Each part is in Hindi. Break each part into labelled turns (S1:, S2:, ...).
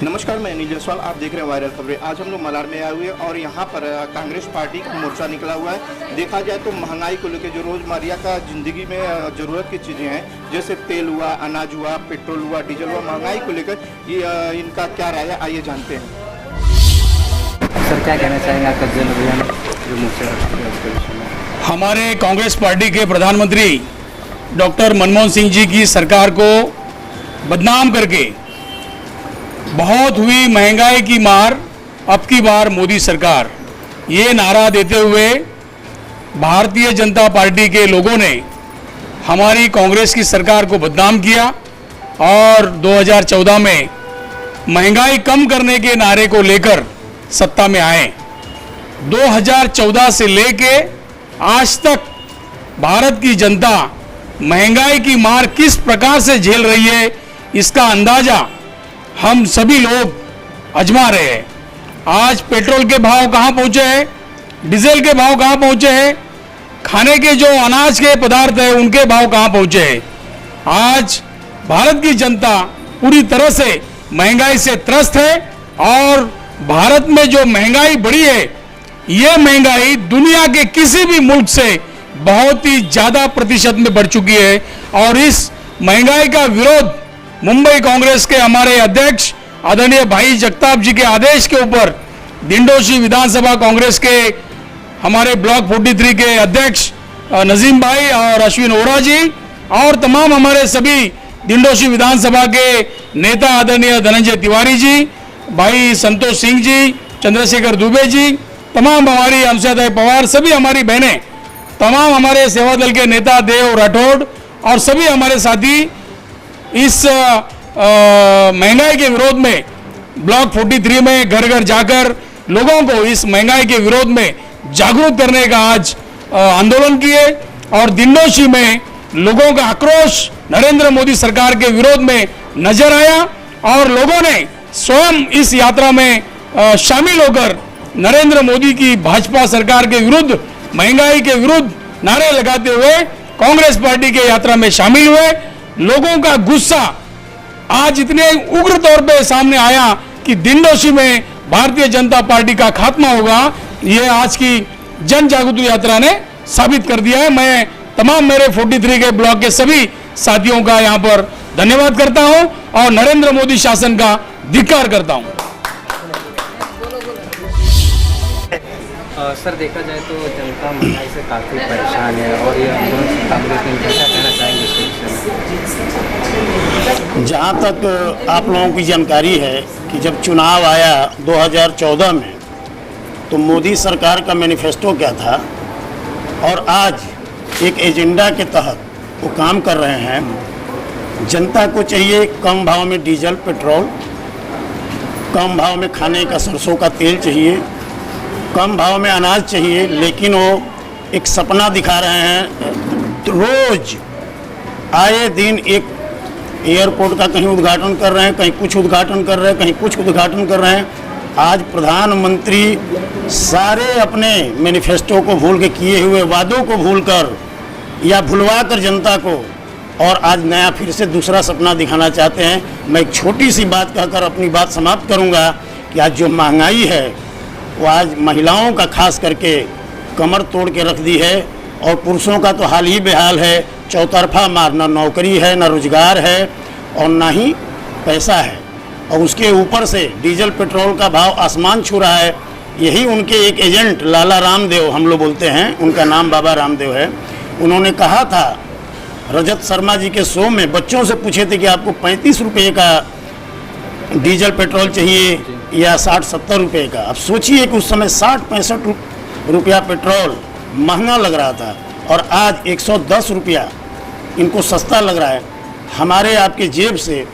S1: नमस्कार, मैं अनिल जायसवाल, आप देख रहे हैं वायरल खबरें। आज हम लोग मलार में आए हुए हैं और यहाँ पर कांग्रेस पार्टी का मोर्चा निकला हुआ है। देखा जाए तो महंगाई को लेकर जो रोजमर्रा का जिंदगी में जरूरत की चीजें हैं, जैसे तेल हुआ, अनाज हुआ, पेट्रोल हुआ, डीजल हुआ, महंगाई को लेकर ये इनका क्या राय है, आइए जानते हैं।
S2: सर, क्या कहना चाहेंगे आपका जन अभियान जो मोर्चा?
S3: हमारे कांग्रेस पार्टी के प्रधानमंत्री डॉक्टर मनमोहन सिंह जी की सरकार को बदनाम करके बहुत हुई महंगाई की मार, अब की बार मोदी सरकार, ये नारा देते हुए भारतीय जनता पार्टी के लोगों ने हमारी कांग्रेस की सरकार को बदनाम किया और 2014 में महंगाई कम करने के नारे को लेकर सत्ता में आए। 2014 से लेके आज तक भारत की जनता महंगाई की मार किस प्रकार से झेल रही है, इसका अंदाजा हम सभी लोग आजमा रहे हैं। आज पेट्रोल के भाव कहां पहुंचे हैं, डीजल के भाव कहां पहुंचे हैं, खाने के जो अनाज के पदार्थ है उनके भाव कहां पहुंचे हैं। आज भारत की जनता पूरी तरह से महंगाई से त्रस्त है और भारत में जो महंगाई बढ़ी है, ये महंगाई दुनिया के किसी भी मुल्क से बहुत ही ज्यादा प्रतिशत में बढ़ चुकी है। और इस महंगाई का विरोध मुंबई कांग्रेस के हमारे अध्यक्ष आदरणीय भाई जगताप जी के आदेश के ऊपर दिंडोशी विधानसभा कांग्रेस के हमारे ब्लॉक 43 के अध्यक्ष नजीम भाई और अश्विन ओरा जी और तमाम हमारे सभी दिंडोशी विधानसभा के नेता आदरणीय धनंजय तिवारी जी, भाई संतोष सिंह जी, चंद्रशेखर दुबे जी, तमाम हमारी अनुसुया पवार, सभी हमारी बहनें, तमाम हमारे सेवा दल के नेता देव राठौड़ और सभी हमारे साथी इस महंगाई के विरोध में ब्लॉक 43 में घर घर जाकर लोगों को इस महंगाई के विरोध में जागरूक करने का आज आंदोलन किए और दिंडोशी में लोगों का आक्रोश नरेंद्र मोदी सरकार के विरोध में नजर आया और लोगों ने स्वयं इस यात्रा में शामिल होकर नरेंद्र मोदी की भाजपा सरकार के विरुद्ध, महंगाई के विरुद्ध नारे लगाते हुए कांग्रेस पार्टी के यात्रा में शामिल हुए। लोगों का गुस्सा आज इतने उग्र तौर पे सामने आया कि दिंडोशी में भारतीय जनता पार्टी का खात्मा होगा, ये आज की जन जागृति यात्रा ने साबित कर दिया है। मैं तमाम मेरे 43 के ब्लॉक के सभी साथियों का यहाँ पर धन्यवाद करता हूँ और नरेंद्र मोदी शासन का धिक्कार करता हूँ।
S2: सर, देखा जाए तो जनता महंगाई से काफ़ी परेशान है और ये आंदोलन कांग्रेस ने क्या कहना चाहेंगे इसके विषय में?
S4: जहाँ तक आप लोगों की जानकारी है कि जब चुनाव आया 2014 में तो मोदी सरकार का मैनिफेस्टो क्या था और आज एक एजेंडा के तहत वो काम कर रहे हैं। जनता को चाहिए कम भाव में डीजल पेट्रोल, कम भाव में खाने का सरसों का तेल चाहिए, कम भाव में अनाज चाहिए, लेकिन वो एक सपना दिखा रहे हैं। रोज आए दिन एक एयरपोर्ट का कहीं उद्घाटन कर रहे हैं, कहीं कुछ उद्घाटन कर रहे हैं, कहीं कुछ उद्घाटन कर रहे हैं। आज प्रधानमंत्री सारे अपने मैनिफेस्टो को भूल के, किए हुए वादों को भूलकर या भुलवा कर जनता को और आज नया फिर से दूसरा सपना दिखाना चाहते हैं। मैं एक छोटी सी बात कहकर अपनी बात समाप्त करूंगा कि आज जो महंगाई है वो आज महिलाओं का खास करके कमर तोड़ के रख दी है और पुरुषों का तो हाल ही बेहाल है। चौतरफा मार, ना नौकरी है, ना रोजगार है और ना ही पैसा है और उसके ऊपर से डीजल पेट्रोल का भाव आसमान छू रहा है। यही उनके एक एजेंट लाला रामदेव, हम लोग बोलते हैं, उनका नाम बाबा रामदेव है, उन्होंने कहा था रजत शर्मा जी के शो में, बच्चों से पूछे थे कि आपको 35 रुपये का डीजल पेट्रोल चाहिए या 60-70 रुपये का। अब सोचिए कि उस समय 60-65 रुपया पेट्रोल महंगा लग रहा था और आज 110 रुपया इनको सस्ता लग रहा है। हमारे आपके जेब से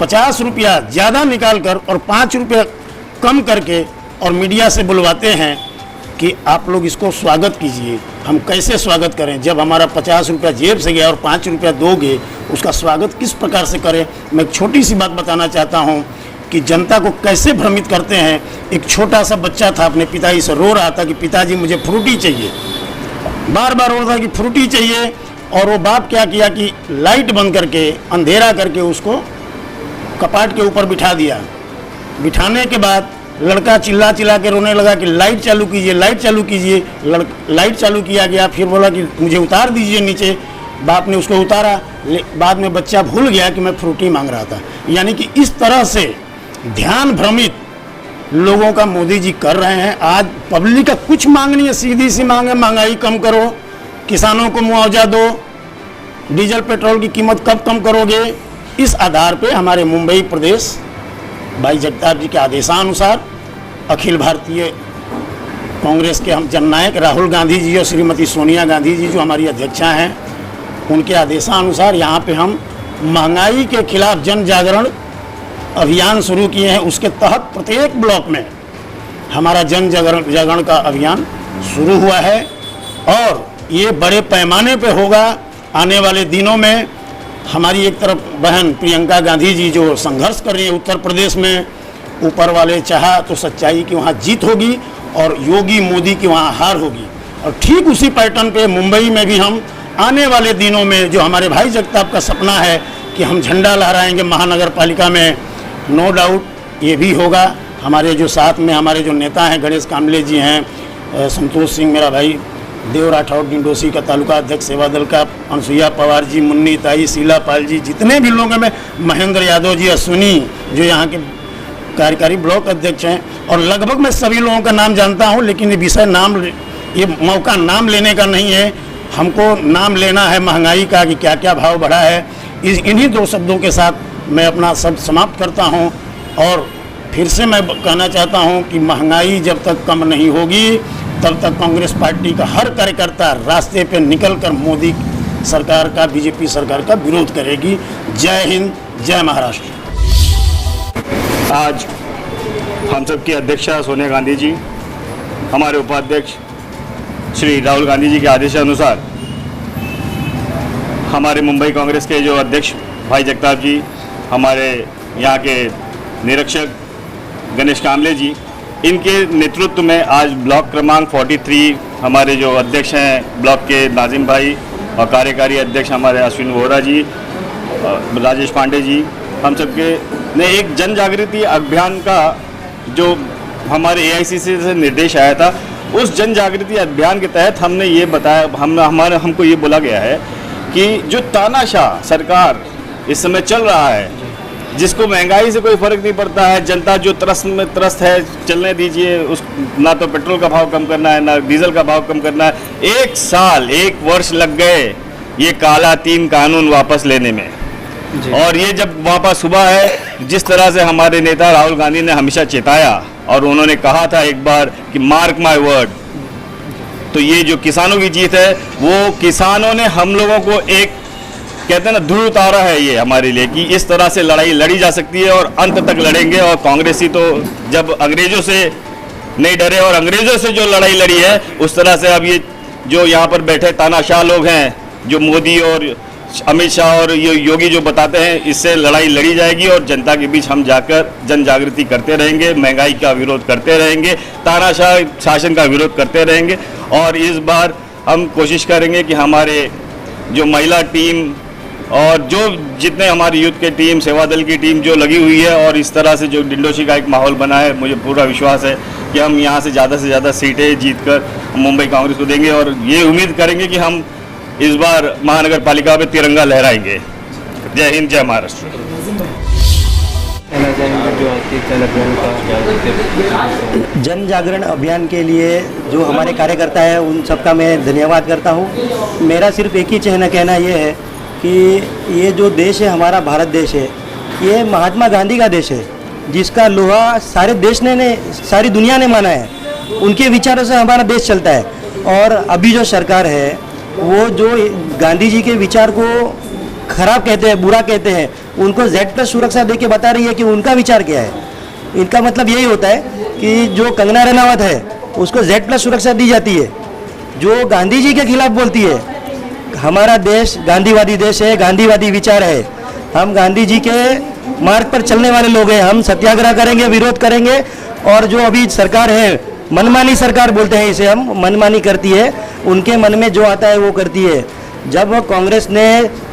S4: 50 रुपया ज़्यादा निकाल कर और 5 रुपया कम करके और मीडिया से बुलवाते हैं कि आप लोग इसको स्वागत कीजिए। हम कैसे स्वागत करें जब हमारा 50 रुपया जेब से गया और 5 रुपया दोगे, उसका स्वागत किस प्रकार से करें। मैं एक छोटी सी बात बताना चाहता हूं कि जनता को कैसे भ्रमित करते हैं। एक छोटा सा बच्चा था, अपने पिताजी से रो रहा था कि पिताजी मुझे फ्रूटी चाहिए, बार बार रो रहा था कि फ्रूटी चाहिए। और वो बाप क्या किया कि लाइट बंद करके अंधेरा करके उसको कपाट के ऊपर बिठा दिया। बिठाने के बाद लड़का चिल्ला चिल्ला के रोने लगा कि लाइट चालू कीजिए, लाइट चालू कीजिए। लाइट चालू किया गया, फिर बोला कि मुझे उतार दीजिए नीचे। बाप ने उसको उतारा। बाद में बच्चा भूल गया कि मैं फ्रूटी मांग रहा था। यानी कि इस तरह से ध्यान भ्रमित लोगों का मोदी जी कर रहे हैं। आज पब्लिक का कुछ मांग नहीं है, सीधी सी मांग है महंगाई कम करो, किसानों को मुआवजा दो, डीजल पेट्रोल की कीमत कब कम करोगे। इस आधार पे हमारे मुंबई प्रदेश भाई जगताप जी के आदेशानुसार अखिल भारतीय कांग्रेस के हम जननायक राहुल गांधी जी और श्रीमती सोनिया गांधी जी जो हमारी अध्यक्षा हैं, उनके आदेशानुसार यहाँ पे हम महंगाई के खिलाफ जन जागरण अभियान शुरू किए हैं। उसके तहत प्रत्येक ब्लॉक में हमारा जन जागरण का अभियान शुरू हुआ है और ये बड़े पैमाने पे होगा। आने वाले दिनों में हमारी एक तरफ बहन प्रियंका गांधी जी जो संघर्ष कर रही है उत्तर प्रदेश में, ऊपर वाले चाहा तो सच्चाई की वहाँ जीत होगी और योगी मोदी की वहाँ हार होगी। और ठीक उसी पैटर्न पे मुंबई में भी हम आने वाले दिनों में जो हमारे भाई जगताप का सपना है कि हम झंडा लहराएंगे महानगर पालिका में, नो डाउट ये भी होगा। हमारे जो साथ में हमारे जो नेता हैं, गणेश कामले जी हैं, संतोष सिंह मेरा भाई, देव राठौर डिंडोसी का तालुका अध्यक्ष सेवा दल का, अनसुईया पवार जी, मुन्नी ताई, शीला पाल जी, जितने भी लोग हैं, महेंद्र यादव जी, अश्विनी जो यहाँ के कार्यकारी ब्लॉक अध्यक्ष हैं, और लगभग मैं सभी लोगों का नाम जानता हूँ। लेकिन ये विषय ये मौका नाम लेने का नहीं है, हमको नाम लेना है महंगाई का कि क्या क्या भाव बढ़ा है। इन्हीं दो शब्दों के साथ मैं अपना शब्द समाप्त करता हूँ और फिर से मैं कहना चाहता हूँ कि महंगाई जब तक कम नहीं होगी तब तक कांग्रेस पार्टी का हर कार्यकर्ता रास्ते पे निकलकर मोदी सरकार का, बीजेपी सरकार का विरोध करेगी। जय हिंद, जय महाराष्ट्र।
S5: आज हम सब की अध्यक्षा सोनिया गांधी जी, हमारे उपाध्यक्ष श्री राहुल गांधी जी के आदेशानुसार हमारे मुंबई कांग्रेस के जो अध्यक्ष भाई जगताप जी, हमारे यहाँ के निरीक्षक गणेश कामले जी, इनके नेतृत्व में आज ब्लॉक क्रमांक 43 हमारे जो अध्यक्ष हैं ब्लॉक के नाजिम भाई और कार्यकारी अध्यक्ष हमारे अश्विन वोरा जी, राजेश पांडे जी, हम सबके ने एक जन जागृति अभियान का जो हमारे AICC से निर्देश आया था, उस जन जागृति अभियान के तहत हमने ये बताया, हमको ये बोला गया है कि जो तानाशाह सरकार इस समय चल रहा है, जिसको महंगाई से कोई फर्क नहीं पड़ता है, जनता जो त्रस्त है, चलने दीजिए, उस ना तो पेट्रोल का भाव कम करना है ना डीजल का भाव कम करना है। 1 वर्ष लग गए ये काला 3 कानून वापस लेने में। और ये जब वापस हुआ है, जिस तरह से हमारे नेता राहुल गांधी ने हमेशा चेताया और उन्होंने कहा था एक बार कि मार्क माय वर्ड, तो ये जो किसानों की जीत है, वो किसानों ने हम लोगों को एक कहते हैं ना ध्रुव तारा है ये हमारे लिए कि इस तरह से लड़ाई लड़ी जा सकती है और अंत तक लड़ेंगे। और कांग्रेसी तो जब अंग्रेजों से नहीं डरे और अंग्रेजों से जो लड़ाई लड़ी है, उस तरह से अब ये जो यहाँ पर बैठे तानाशाह लोग हैं, जो मोदी और अमित शाह और ये योगी जो बताते हैं, इससे लड़ाई लड़ी जाएगी और जनता के बीच हम जाकर जन जागृति करते रहेंगे, महंगाई का विरोध करते रहेंगे, तानाशाह शासन का विरोध करते रहेंगे। और इस बार हम कोशिश करेंगे कि हमारे जो महिला टीम और जो जितने हमारी यूथ के टीम, सेवा दल की टीम जो लगी हुई है और इस तरह से जो डिंडोशी का एक माहौल बना है, मुझे पूरा विश्वास है कि हम यहाँ से ज़्यादा सीटें जीतकर मुंबई कांग्रेस को देंगे और ये उम्मीद करेंगे कि हम इस बार महानगर पालिका में तिरंगा लहराएंगे। जय हिंद, जय महाराष्ट्र।
S6: जन जागरण अभियान के लिए जो हमारे कार्यकर्ता हैं उन सबका मैं धन्यवाद करता हूँ। मेरा सिर्फ एक ही कहना ये है कि ये जो देश है हमारा भारत देश है, ये महात्मा गांधी का देश है, जिसका लोहा सारे देश ने सारी दुनिया ने माना है। उनके विचारों से हमारा देश चलता है। और अभी जो सरकार है वो जो गांधी जी के विचार को खराब कहते हैं, बुरा कहते हैं, उनको Z+ सुरक्षा दे के बता रही है कि उनका विचार क्या है। इनका मतलब यही होता है कि जो कंगना रनावत है उसको Z+ सुरक्षा दी जाती है, जो गांधी जी के खिलाफ बोलती है। हमारा देश गांधीवादी देश है, गांधीवादी विचार है। हम गांधी जी के मार्ग पर चलने वाले लोग हैं। हम सत्याग्रह करेंगे, विरोध करेंगे। और जो अभी सरकार है, मनमानी सरकार बोलते हैं इसे हम, मनमानी करती है, उनके मन में जो आता है वो करती है। जब कांग्रेस ने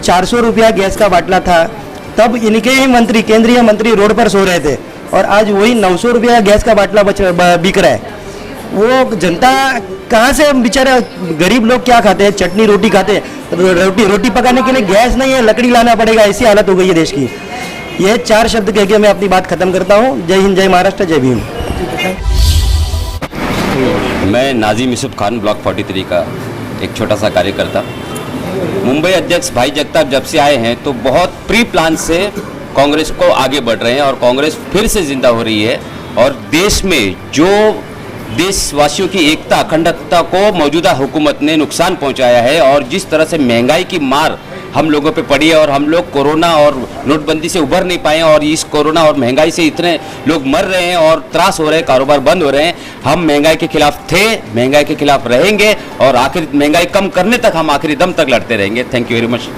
S6: 400 रुपया गैस का बाटला था तब इनके ही मंत्री, केंद्रीय मंत्री रोड पर सो रहे थे, और आज वही 900 रुपया गैस का बाटला बिक रहा है। वो जनता कहाँ से, बेचारा गरीब लोग क्या खाते हैं? चटनी रोटी खाते हैं। रोटी पकाने के लिए गैस नहीं है, लकड़ी लाना पड़ेगा, ऐसी हालत हो गई है देश की। यह 4 शब्द कह के मैं अपनी बात खत्म करता हूँ। जय हिंद, जय महाराष्ट्र, जय भीम।
S7: मैं नाजिम यूसुफ खान, ब्लॉक 43 का एक छोटा सा कार्यकर्ता। मुंबई अध्यक्ष भाई जगताप जब से आए हैं तो बहुत प्री प्लान से कांग्रेस को आगे बढ़ रहे हैं और कांग्रेस फिर से जिंदा हो रही है। और देश में जो देशवासियों की एकता, अखंडता को मौजूदा हुकूमत ने नुकसान पहुंचाया है, और जिस तरह से महंगाई की मार हम लोगों पे पड़ी है, और हम लोग कोरोना और नोटबंदी से उभर नहीं पाए, और इस कोरोना और महंगाई से इतने लोग मर रहे हैं और त्रास हो रहे हैं, कारोबार बंद हो रहे हैं। हम महंगाई के खिलाफ थे, महंगाई के खिलाफ रहेंगे, और आखिर महंगाई कम करने तक हम आखिरी दम तक लड़ते रहेंगे। Thank you very much.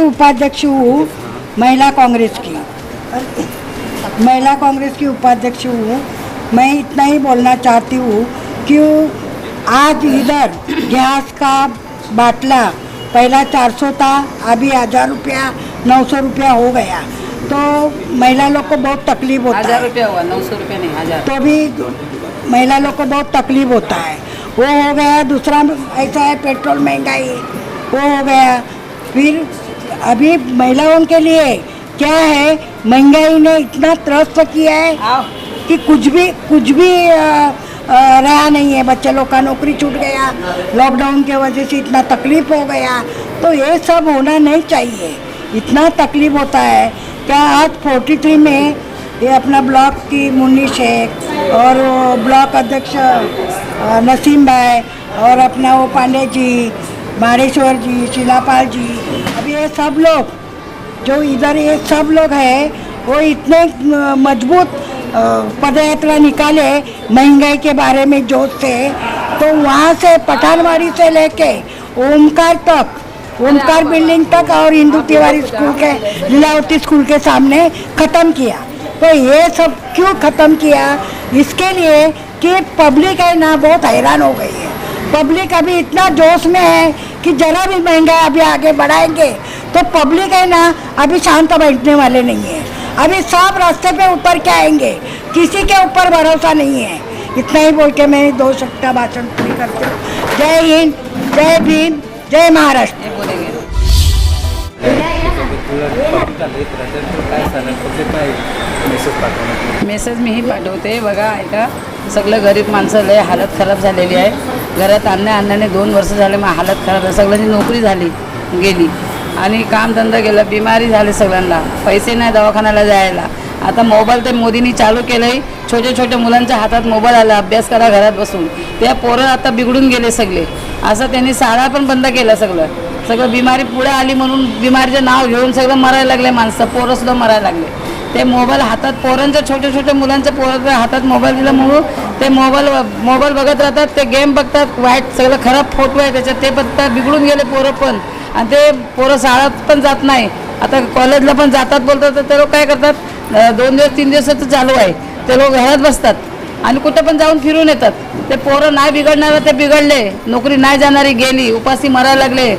S8: उपाध्यक्ष हूँ महिला कांग्रेस की, महिला कांग्रेस की उपाध्यक्ष हूँ। मैं इतना ही बोलना चाहती हूँ कि आज इधर गैस का बाटला पहला 400 था, अभी 1000 रुपया 900 रुपया हो गया, तो महिला लोग को बहुत तकलीफ होता है।
S9: 1000 रुपया हुआ, 900 रुपया नहीं, 1000।
S8: तो भी महिला लोग को बहुत तकलीफ होता है। वो हो गया। दूसरा ऐसा है, पेट्रोल महंगाई वो हो गया। फिर अभी महिलाओं के लिए क्या है, महंगाई ने इतना त्रस्त किया है कि कुछ भी रहा नहीं है। बच्चे लोग का नौकरी छूट गया, लॉकडाउन के वजह से इतना तकलीफ हो गया। तो ये सब होना नहीं चाहिए। इतना तकलीफ होता है क्या। आज 43 में ये अपना ब्लॉक की मुन्नी शेख और ब्लॉक अध्यक्ष नसीम भाई और अपना वो पांडे जी, मारेश्वर जी, शिलापाल जी, अब ये सब लोग जो इधर ये सब लोग हैं, वो इतने मजबूत पदयात्रा निकाले महंगाई के बारे में जोश से। तो वहाँ से पठानवाड़ी से लेके ओमकार तक, ओमकार बिल्डिंग तक और हिंदू तिवारी स्कूल के, लीलावती स्कूल के सामने ख़त्म किया। तो ये सब क्यों ख़त्म किया? इसके लिए कि पब्लिक है ना बहुत हैरान हो गई है। पब्लिक अभी इतना जोश में है कि जरा भी महंगाई अभी आगे बढ़ाएंगे तो पब्लिक है ना अभी शांत बैठने वाले नहीं है। अभी सब रास्ते पे उतर के आएंगे, किसी के ऊपर भरोसा नहीं है। इतना ही बोल के मैं 2 शब्द का भाषण पूरी करती हूँ। जय हिंद, जय भीम, जय महाराष्ट्र।
S9: मेसेज मीही पाठवते बघा, ऐका, सगळं गरीब माणसं लय हालत खराब झालेली आहे. घरात अन्नाने 2 वर्ष झाले, मग हालत खराब आहे. सगळ्यांची नोकरी झाली गेली आणि कामधंदा गेला, बिमारी झाले सगळ्यांना, पैसे नाही दवाखान्याला जायला. आता मोबाईल ते मोदींनी चालू केलं आहे. छोटे छोटे मुलांच्या हातात मोबाईल आला, अभ्यास करा घरात बसून. त्या पोरं आता बिघडून गेले सगळे. असं त्यांनी शाळा पण बंद केलं सगळं बिमारी पुढे आली म्हणून बिमारीचं नाव घेऊन सगळं मरायला लागले माणसं, पोरंसुद्धा मरायला लागले. ते मोबाईल हातात, पोरांच्या छोटे छोटे मुलांच्या पोरांच्या हातात मोबाईल दिल्यामुळं ते मोबाईल बघत राहतात, ते गेम बघतात, वाईट सगळं खराब फोटो आहे त्याच्यात, ते बघतात, बिघडून गेले पोरं पण. आणि ते पोरं शाळेत पण जात नाही, आता कॉलेजला पण जातात बोलतात. तर ते लोक काय करतात, 2 दिवस 3 दिवसाचं चालू आहे, ते लोक घरात बसतात आणि कुठे पण जाऊन फिरून येतात. ते पोरं नाही बिघडणारं ते बिघडले, नोकरी नाही जाणारी गेली, उपाशी मरायला लागले.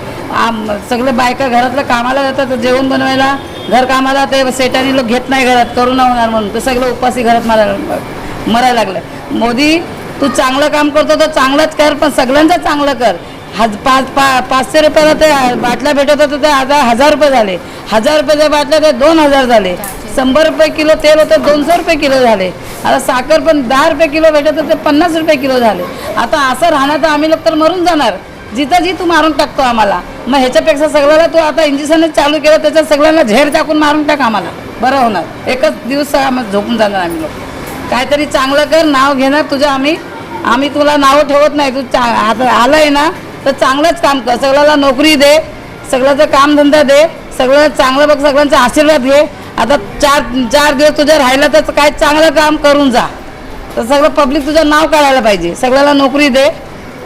S9: सगळे बायका घरातलं कामाला जातात, जेवण बनवायला, घर कामाला. ते सेटानी लोक घेत नाही घरात, करोना होणार म्हणून. ते सगळं उपाशी घरात मरायला लागलं. मोदी, तू चांगलं काम करतो तर चांगलंच कर, पण सगळ्यांचं चांगलं कर. 500 रुपयाला ते बाटल्या भेटत होतं, ते आता 1000 रुपये झाले. 1000 रुपयाच्या बाटल्या ते 2000 झाले. 100 रुपये किलो तेल होतं, 200 रुपये किलो झाले. आता साखर पण 10 रुपये किलो भेटत होते, 50 रुपये किलो झाले. आता असं राहणार तर आम्ही लोक तर मरून जाणार. जिथं जी तू मारून टाकतो आम्हाला. मग ह्याच्यापेक्षा सगळ्याला तू आता इंजेक्शनच चालू केलं, त्याच्यात सगळ्यांना झेड टाकून मारून टाक, आम्हाला बरं होणार. एकच दिवस आम्हाला झोपून जाणार आम्ही लोक. काहीतरी चांगलं कर, नाव घेणार तुझं. आम्ही तुला नावं ठेवत नाही. तू आलं आहे ना तर चांगलंच काम कर, सगळ्याला नोकरी दे, सगळ्याचं कामधंदा दे, सगळं चांगलं बघ, सगळ्यांचा आशीर्वाद घे. आता 4 दिवस तुझं राहिलं तर काय चांगलं काम करून जा. तर सगळं पब्लिक तुझं नाव काढायला पाहिजे. सगळ्याला नोकरी दे,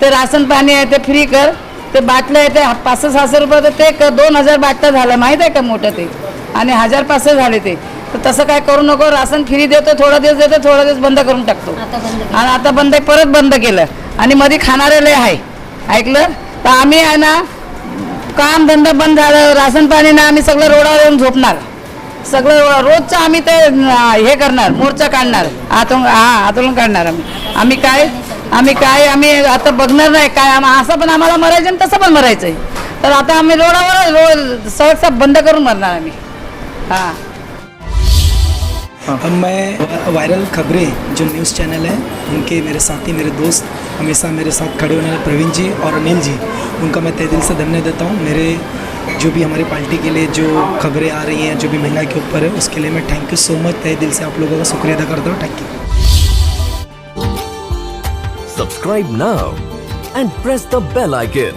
S9: ते राशन पाणी आहे ते फ्री कर, ते बाटलं आहे ते 500-600 रुपये ते 2000 बाटलं झालं, माहीत आहे का मोठं ते, आणि 1500 झाले ते. तर तसं काय करू नको. राशन फ्री देतो, थोडा दिवस देतो, थोडा दिवस बंद करून टाकतो. आणि आता परत बंद केलं. आणि मध्ये खाणारे लय आहे, ऐकलं. तर आम्ही आहे ना काम धंदा बंद झालं, राशन पाणी ना आम्ही सगळं रोडावर येऊन झोपणार. सगळं रोजचं आम्ही ते हे करणार, मोर्चा काढणार, आंदोलन काढणार. आम्ही आता बघणार नाही काय, असं पण आम्हाला मरायचं आणि तसं पण मरायचं आहे. तर आता आम्ही रोडावर सगळं बंद करून मरणार आम्ही. हां.
S10: मैं वायरल खबरें जो न्यूज़ चैनल है उनके मेरे साथी मेरे दोस्त हमेशा मेरे साथ खड़े होने वाले प्रवीण जी और अनिल जी, उनका मैं तहे दिल से धन्यवाद देता हूँ. मेरे जो भी हमारी पार्टी के लिए जो खबरें आ रही हैं जो भी महंगाई के ऊपर है उसके लिए मैं थैंक यू सो मच, तहे दिल से आप लोगों का शुक्रिया अदा करता हूँ. Thank you.
S11: Subscribe now and press the bell icon.